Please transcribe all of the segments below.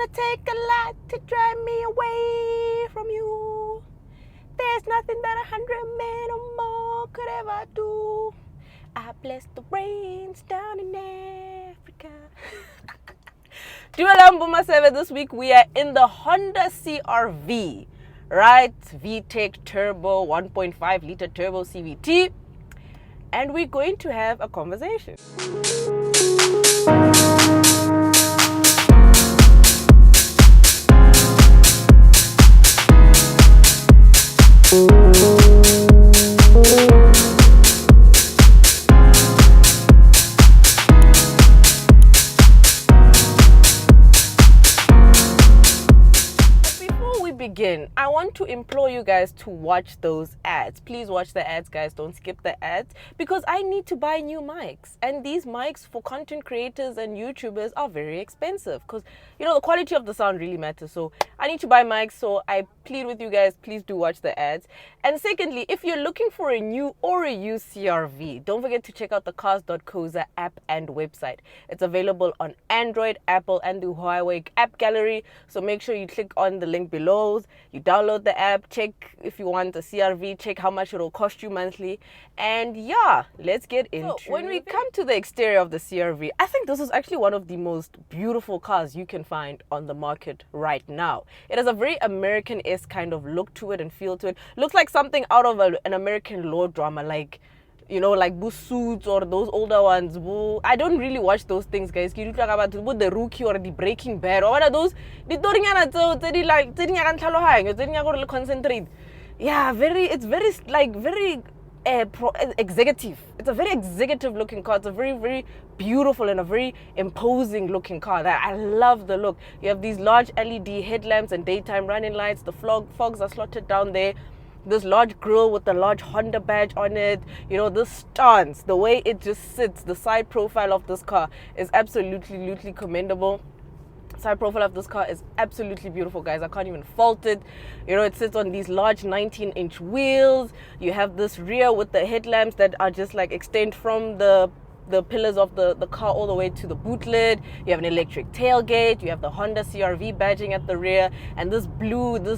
gonna take a lot to drive me away from you. There's nothing that 100 men or more could ever do. I bless the rains down in Africa. Dualam Buma 7, this week we are in the Honda CR-V, right? VTEC Turbo, 1.5 liter turbo CVT. And we're going to have a conversation. Begin, I want to implore you guys to watch those ads. Please watch the ads, guys. Don't skip the ads, because I need to buy new mics, and these mics for content creators and YouTubers are very expensive, because the quality of the sound really matters. So I need to buy mics, so I plead with you guys, please do watch the ads. And secondly, if you're looking for a new or a used CR-V, don't forget to check out the cars.coza app and website. It's available on Android, Apple, and the Huawei App Gallery. So make sure you click on the link below. You download the app, check if you want a CR-V, check how much it'll cost you monthly, and yeah, let's get into it. When we come to the exterior of the CR-V, I think this is actually one of the most beautiful cars you can find on the market right now. It has a very American-esque kind of look to it and feel to it. Looks like something out of an American law drama, like Boo Suits or those older ones. Boo. I don't really watch those things, guys. You talk about the Rookie or the Breaking Bad, or what are those? Concentrate. Yeah, it's very executive. It's a very executive looking car. It's a very, very beautiful and a very imposing looking car. I love the look. You have these large LED headlamps and daytime running lights. The fogs are slotted down there. This large grille with the large Honda badge on it. This stance, the way it just sits, the side profile of this car is absolutely commendable. Side profile of this car is absolutely beautiful, guys. I can't even fault it. It sits on these large 19-inch wheels. You have this rear with the headlamps that are just like extend from the pillars of the car all the way to the boot lid. You have an electric tailgate. You have the Honda CR-V badging at the rear, and this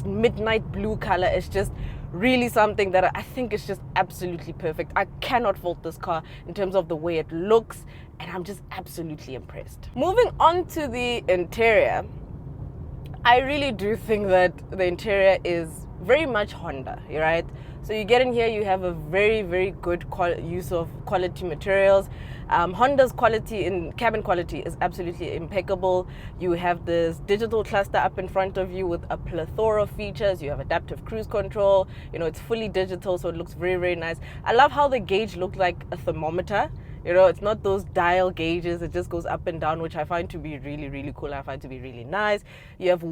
midnight blue color is just really something that I think is just absolutely perfect. I cannot fault this car in terms of the way it looks, and I'm just absolutely impressed. Moving on to the interior, I really do think that the interior is very much Honda, right? So you get in here, you have a very, very good use of quality materials. Honda's quality in cabin quality is absolutely impeccable. You have this digital cluster up in front of you with a plethora of features. You have adaptive cruise control. It's fully digital, so it looks very, very nice. I love how the gauge looks like a thermometer. It's not those dial gauges. It just goes up and down, which I find to be really, really cool. I find to be really nice. You have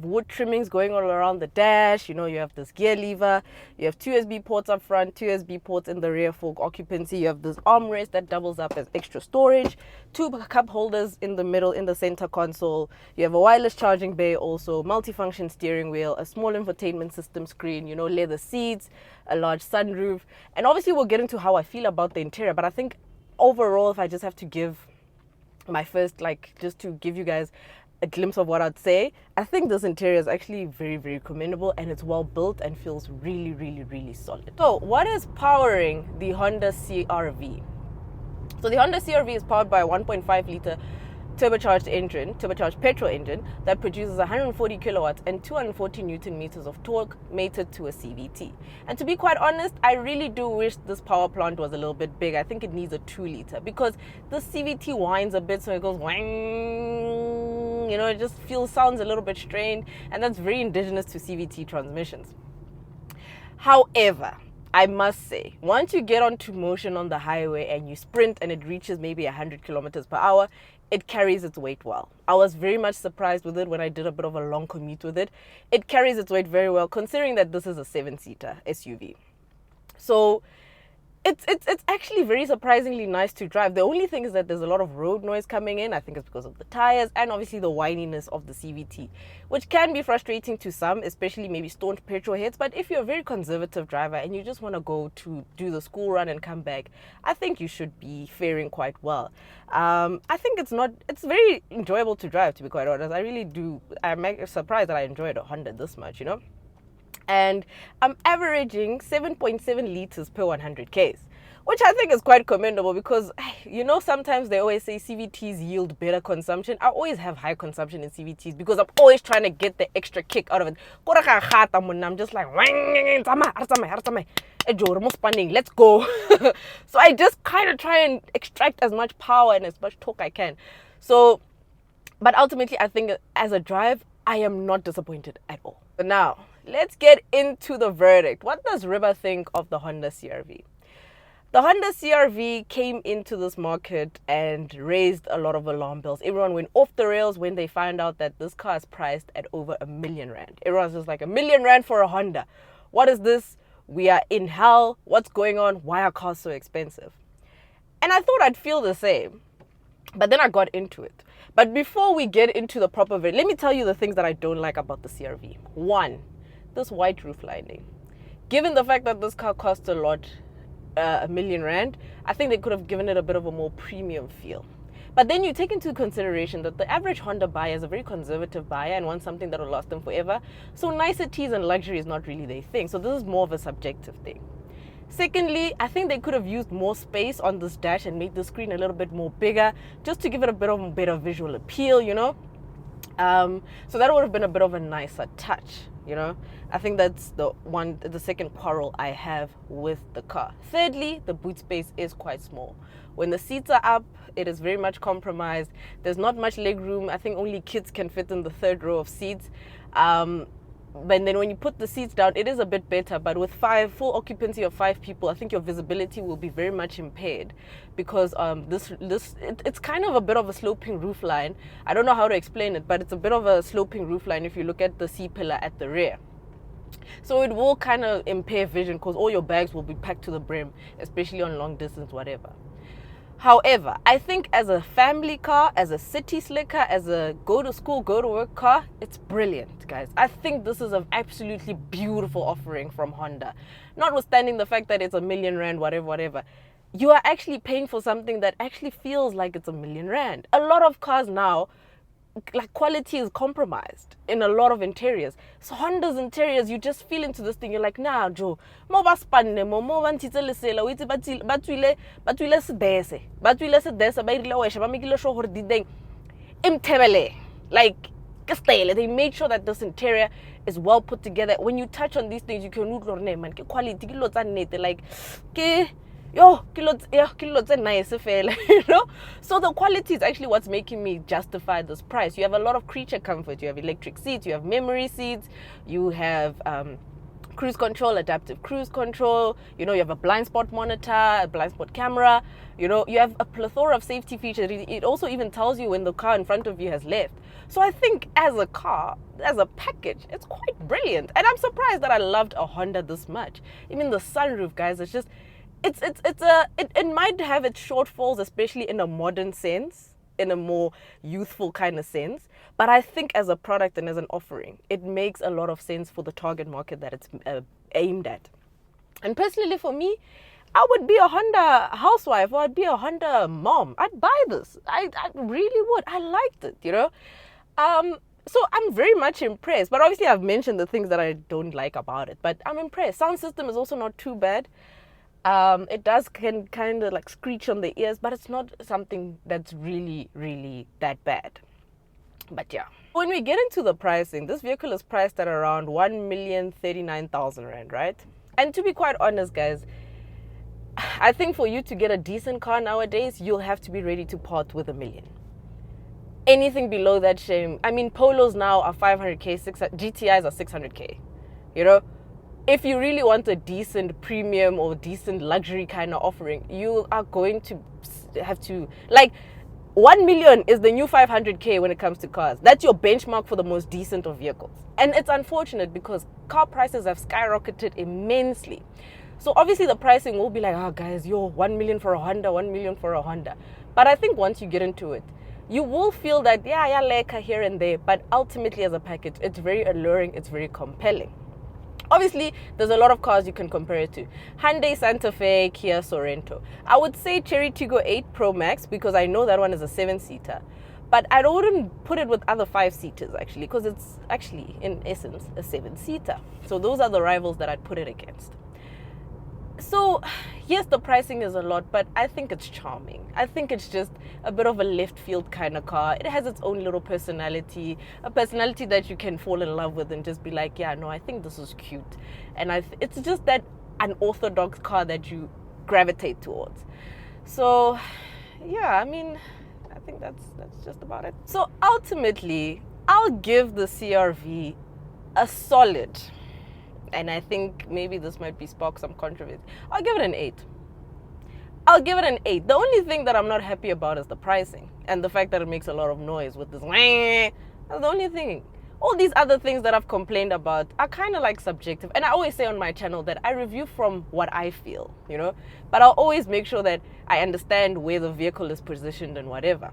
wood trimmings going all around the dash. You have this gear lever. You have two USB ports up front, two USB ports in the rear for occupancy. You have this armrest that doubles up as extra storage, two cup holders in the middle in the center console. You have a wireless charging bay also, multifunction steering wheel, a small infotainment system screen, leather seats, a large sunroof. And obviously we'll get into how I feel about the interior, but I think overall, if I just have to give my first, just to give you guys a glimpse of what I'd say, I think this interior is actually very, very commendable, and it's well built and feels really, really, really solid. So what is powering the Honda CR-V? So the Honda CR-V is powered by a 1.5 liter turbocharged petrol engine that produces 140 kilowatts and 240 newton meters of torque, mated to a CVT. And to be quite honest, I really do wish this power plant was a little bit big. I think it needs a 2 liter, because this CVT whines a bit, so it goes wang. It just sounds a little bit strained, and that's very indigenous to CVT transmissions. However, I must say, once you get onto motion on the highway and you sprint and it reaches maybe 100 kilometers per hour, it carries its weight well. I was very much surprised with it when I did a bit of a long commute with it. It carries its weight very well, considering that this is a 7-seater SUV. So It's actually very surprisingly nice to drive. The only thing is that there's a lot of road noise coming in. I think it's because of the tires and obviously the whininess of the CVT, which can be frustrating to some, especially maybe staunch petrol heads. But if you're a very conservative driver and you just want to go to do the school run and come back, I think you should be faring quite well. I think it's very enjoyable to drive, to be quite honest. I really do. I'm surprised that I enjoyed a Honda this much, you know? And I'm averaging 7.7 liters per 100 Ks, which I think is quite commendable because, you know, sometimes they always say CVTs yield better consumption. I always have high consumption in CVTs because I'm always trying to get the extra kick out of it. I'm just like, let's go. So I just kind of try and extract as much power and as much torque I can. So, but ultimately, I think as a drive, I am not disappointed at all. But now, let's get into the verdict. What does Riba think of the Honda CR-V? The Honda CR-V came into this market and raised a lot of alarm bells. Everyone went off the rails when they found out that this car is priced at over R1 million. Everyone's just like, R1 million for a Honda. What is this? We are in hell. What's going on? Why are cars so expensive? And I thought I'd feel the same. But then I got into it. But before we get into the proper verdict, let me tell you the things that I don't like about the CR-V. One, this white roof lining. Given the fact that this car costs a lot, R1 million, I think they could have given it a bit of a more premium feel. But then you take into consideration that the average Honda buyer is a very conservative buyer and wants something that will last them forever. So niceties and luxury is not really their thing. So this is more of a subjective thing. Secondly, I think they could have used more space on this dash and made the screen a little bit more bigger just to give it a bit of a better visual appeal, you know. So that would have been a bit of a nicer touch, you know. I think that's the second quarrel I have with the car. Thirdly, the boot space is quite small. When the seats are up, it is very much compromised. There's not much leg room. I think only kids can fit in the third row of seats. But then when you put the seats down, it is a bit better. But with full occupancy of 5 people, I think your visibility will be very much impaired because it's kind of a bit of a sloping roof line. I don't know how to explain it, but it's a bit of a sloping roof line if you look at the C-pillar at the rear. So it will kind of impair vision because all your bags will be packed to the brim, especially on long distance, whatever. However, I think as a family car, as a city slicker, as a go to school, go to work car, it's brilliant, guys. I think this is an absolutely beautiful offering from Honda. Notwithstanding the fact that it's R1 million, whatever. You are actually paying for something that actually feels like it's R1 million. A lot of cars now, like, quality is compromised in a lot of interiors. So Honda's interiors, you just feel into this thing. You're like, nah, Joe, mo ba spanne mo bantitse lesela o itse ba tswile sedese ba irile wesha ba mekile sure gore di teng imthebele, like ke style. They made sure that this interior is well put together. When you touch on these things, you can utlwa gore man ke quality ke lo tsa nnete, like ke nice, you know. So the quality is actually what's making me justify this price. You have a lot of creature comfort. You have electric seats, you have memory seats, you have cruise control, adaptive cruise control, you know, you have a blind spot monitor, a blind spot camera, you know, you have a plethora of safety features. It also even tells you when the car in front of you has left. So I think as a car, as a package, it's quite brilliant. And I'm surprised that I loved a Honda this much. Even the sunroof, guys, it's just it might have its shortfalls, especially in a modern sense, in a more youthful kind of sense. But I think as a product and as an offering, it makes a lot of sense for the target market that it's aimed at. And personally for me, I would be a Honda housewife or I'd be a Honda mom. I'd buy this. I really would. I liked it, you know. So I'm very much impressed. But obviously I've mentioned the things that I don't like about it. But I'm impressed. Sound system is also not too bad. It can kind of like screech on the ears, but it's not something that's really, really that bad. But yeah, when we get into the pricing, this vehicle is priced at around R1,039,000, right? And to be quite honest, guys, I think for you to get a decent car nowadays, you'll have to be ready to part with R1 million. Anything below that, shame. I mean, Polos now are 500k, GTIs are 600k, you know? If you really want a decent premium or decent luxury kind of offering, you are going to have to, like, R1 million is the new 500k when it comes to cars. That's your benchmark for the most decent of vehicles. And it's unfortunate because car prices have skyrocketed immensely. So obviously the pricing will be like, oh guys, yo, 1 million for a Honda, 1 million for a Honda. But I think once you get into it, you will feel that, yeah, leka here and there, but ultimately as a package, it's very alluring, it's very compelling. Obviously, there's a lot of cars you can compare it to. Hyundai Santa Fe, Kia Sorento. I would say Cherry Tiggo 8 Pro Max because I know that one is a 7-seater. But I wouldn't put it with other 5-seaters actually, because it's actually, in essence, a 7-seater. So those are the rivals that I'd put it against. So, yes, the pricing is a lot, but I think it's charming. I think it's just a bit of a left field kind of car. It has its own little personality, a personality that you can fall in love with and just be like, yeah, no, I think this is cute. And it's just that unorthodox car that you gravitate towards. So, yeah, I mean, I think that's just about it. So ultimately, I'll give the CR-V a solid. And I think maybe this might spark some controversy. I'll give it an 8. I'll give it an 8. The only thing that I'm not happy about is the pricing and the fact that it makes a lot of noise with this. That's the only thing. All these other things that I've complained about are kind of like subjective. And I always say on my channel that I review from what I feel, you know. But I'll always make sure that I understand where the vehicle is positioned and whatever.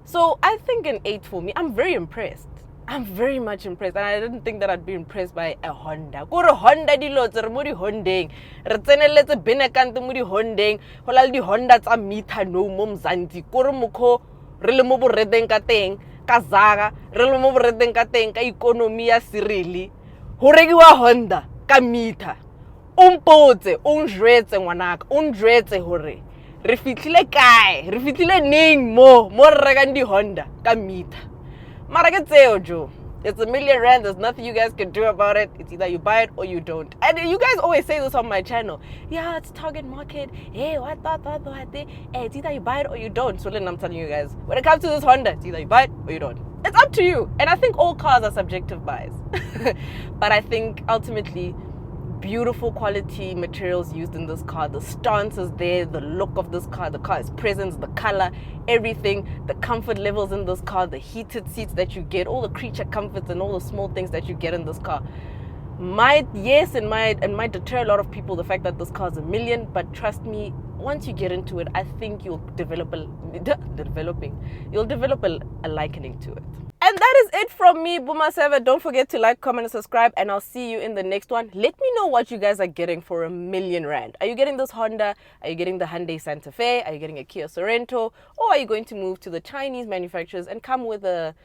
So I think an 8 for me. I'm very impressed. I'm very much impressed, and I didn't think that I'd be impressed by a Honda. Kore Honda di lo tse re mo di Hondeng. Re tseneletse Benekante mo di Hondeng. Ho la le di Honda tsa Mita no mo Mzanzi. Kore mokho re le mo boreteng ka teng, ka Zaga, re le mo boreteng ka teng ka economy ya Sirili. Ho rekiwa Honda ka Mita. O mpotse, o njwetse ngwanaka, o njwetse hore re fitlhile kae? Re fitlhile neng mo re rekang di Honda ka Mita. Joe. It's R1 million. There's nothing you guys can do about it. It's either you buy it or you don't. And you guys always say this on my channel. Yeah, it's target market. Hey, what? It's either you buy it or you don't. So then I'm telling you guys, when it comes to this Honda, it's either you buy it or you don't. It's up to you. And I think all cars are subjective buys. But I think ultimately, beautiful quality materials used in this car. The stance is there, the look of this car, the car's presence, the color, everything, the comfort levels in this car, the heated seats that you get, all the creature comforts and all the small things that you get in this car. Might deter a lot of people, the fact that this car is $1 million, but trust me, once you get into it, I think you'll develop a likening to it. And that is it from me, Boomer 7. Don't forget to like, comment, and subscribe, and I'll see you in the next one. Let me know what you guys are getting for R1 million. Are you getting this Honda? Are you getting the Hyundai Santa Fe? Are you getting a Kia Sorento? Or are you going to move to the Chinese manufacturers and come with a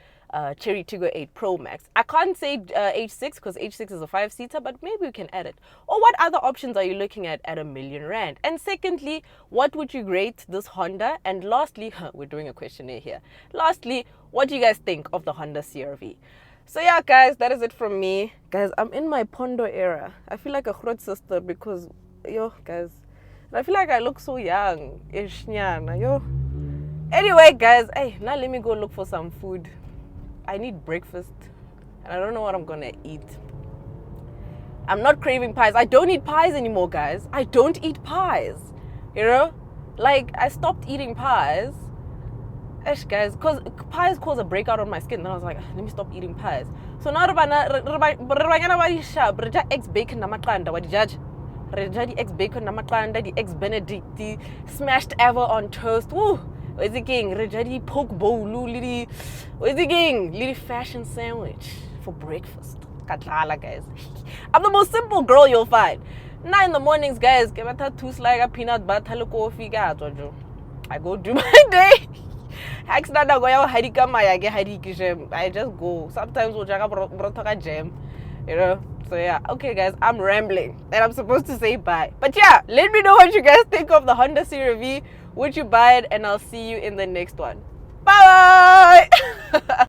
Cherry Tiggo 8 Pro Max? I can't say H6 because H6 is a 5-seater, but maybe we can add it. Or what other options are you looking at R1 million? And secondly, what would you rate this Honda? And lastly, we're doing a questionnaire here. Lastly, what do you guys think of the Honda CR-V? So yeah, guys, that is it from me. Guys, I'm in my Pondo era. I feel like a Grot sister because, yo, guys, I feel like I look so young. Yo. Anyway, guys, hey, now let me go look for some food. I need breakfast and I don't know what I'm gonna eat. I'm not craving pies. I don't eat pies anymore, guys. I don't eat pies. You know? Like, I stopped eating pies. Guys, because pies cause a breakout on my skin. Then I was like, let me stop eating pies. So now eggs bacon namaqanda what judge. Eggs bacon namaqanda, the eggs benedict, the smashed ever on toast. Woo! Where's the king? Rejadi poke bowl, lili. Where's the king? Little fashion sandwich for breakfast. Katlala, guys. I'm the most simple girl you'll find. Now in the mornings, guys, give me toast like a peanut butter, coffee, I go do my day. I just go. Sometimes we'll check out jam, you know. So yeah, okay guys, I'm rambling and I'm supposed to say bye. But yeah, let me know what you guys think of the Honda CR-V. Would you buy it? And I'll see you in the next one. Bye!